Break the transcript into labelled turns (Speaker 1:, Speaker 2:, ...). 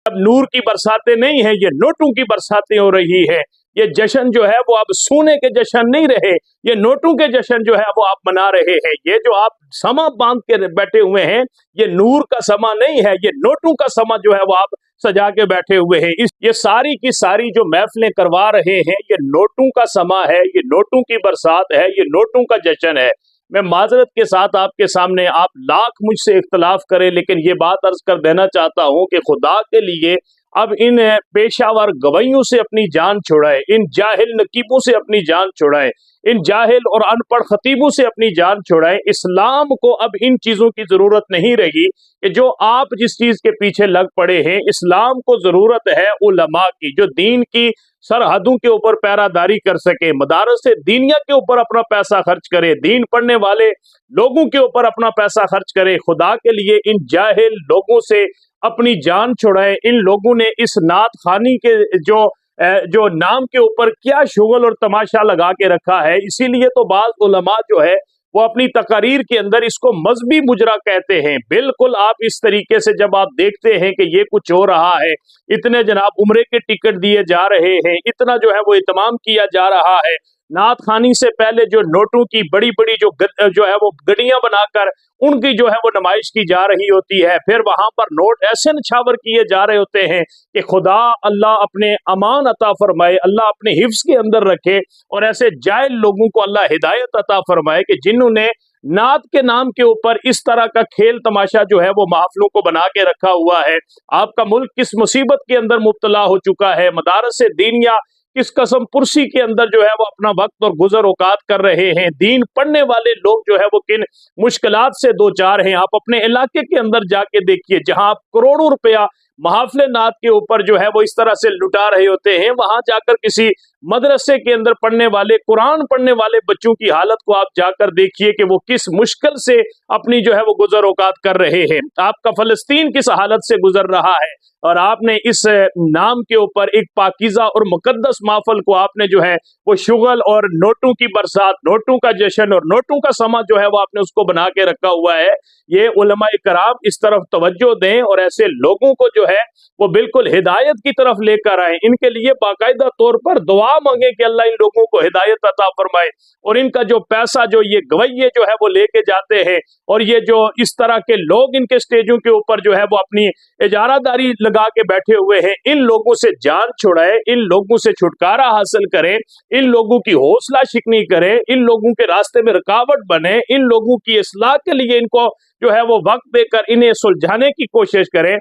Speaker 1: अब नूर की बरसातें नहीं है, ये नोटों की बरसातें हो रही है। ये जश्न जो है वो अब सोने के जश्न नहीं रहे, ये नोटों के जश्न जो है वो आप मना रहे हैं। ये जो आप समा बांध के बैठे हुए हैं, ये नूर का समा नहीं है, ये नोटों का समा जो है वो आप सजा के बैठे हुए हैं। ये सारी की सारी जो महफिलें करवा रहे हैं, ये नोटों का समा है, ये नोटों की बरसात है, ये नोटों का जश्न है। मैं माजरत के साथ आपके सामने, आप लाख मुझसे इख्तलाफ करें, लेकिन ये बात अर्ज कर देना चाहता हूं कि खुदा के लिए अब इन पेशावर गवाहियों से अपनी जान छुड़ाए, इन जाहिल नकीबों से अपनी जान छुड़ाए, इन जाहिल और अनपढ़ खतीबों से अपनी जान छुड़ाए। इस्लाम को अब इन चीजों की जरूरत नहीं रही कि जो आप जिस चीज के पीछे लग पड़े हैं। इस्लाम को जरूरत है उलमा की, जो दीन की सरहदों के ऊपर पैरादारी कर सके, मदारस से दीनिया के ऊपर अपना पैसा खर्च करे, दीन पढ़ने वाले लोगों के ऊपर अपना पैसा खर्च करे। खुदा के लिए इन जाहिल लोगों से अपनी जान छुड़ाए। इन लोगों ने इस नात खानी के जो नाम के ऊपर क्या शुगल और तमाशा लगा के रखा है। इसीलिए तो बाज़ उलमा जो है वो अपनी तकारीर के अंदर इसको मजहबी मुजरा कहते हैं। बिल्कुल आप इस तरीके से जब आप देखते हैं कि ये कुछ हो रहा है, इतने जनाब उम्रे के टिकट दिए जा रहे हैं, इतना जो है वो इत्माम किया जा रहा है, नात खानी से पहले जो नोटों की बड़ी बड़ी जो है वो गड्डियां बनाकर उनकी जो है वो नुमाइश की जा रही होती है, फिर वहां पर नोट ऐसे नछावर किए जा रहे होते हैं कि खुदा अल्लाह अपने अमान अता फरमाए, अल्लाह अपने हिफ्स के अंदर रखे और ऐसे जाहिल लोगों को अल्लाह हिदायत अता फरमाए कि जिन्होंने नात के नाम के ऊपर इस तरह का खेल तमाशा जो है वो महफिलों को बना के रखा हुआ है। आपका मुल्क किस मुसीबत के अंदर मुब्तला हो चुका है, मदारस से दीनिया किस कसम पुरसी के अंदर जो है वो अपना वक्त और गुजर औकात कर रहे हैं, दीन पढ़ने वाले लोग जो है वो किन मुश्किलात से दो चार हैं। आप अपने इलाके के अंदर जाके देखिए, जहां आप करोड़ों रुपया महफिल नात के ऊपर जो है वो इस तरह से लुटा रहे होते हैं, वहां जाकर किसी मदरसे के अंदर पढ़ने वाले, कुरान पढ़ने वाले बच्चों की हालत को आप जाकर देखिए कि वो किस मुश्किल से अपनी जो है वो गुजर औकात कर रहे हैं। आपका फलस्तीन किस हालत से गुजर रहा है, और आपने इस नाम के ऊपर एक पाकीज़ा और मुकद्दस महफिल को आपने जो है वो शुगल और नोटों की बरसात, नोटों का जश्न और नोटों का समा जो है वो आपने उसको बना के रखा हुआ है। ये उलमाए कराम इस तरफ तवज्जो दें और ऐसे लोगों को जो है वो बिल्कुल हिदायत की तरफ लेकर आए। इनके लिए बाकायदा तौर पर दुआ मांगे कि अल्लाह इन लोगों को हिदायत अता फरमाए, और इनका जो पैसा जो ये गवैये जो है वो लेके जाते हैं, और ये जो इस तरह के लोग इनके स्टेजों के ऊपर जो है वो अपनी इजारादारी लगा के बैठे हुए हैं, इन लोगों से जान छुड़ाए, इन लोगों से छुटकारा हासिल करें, इन लोगों की हौसला शिकनी करें, इन लोगों के रास्ते में रुकावट बने, इन लोगों की इस्लाह के लिए इनको जो है वो वक्त देकर इन्हें सुलझाने की कोशिश करें।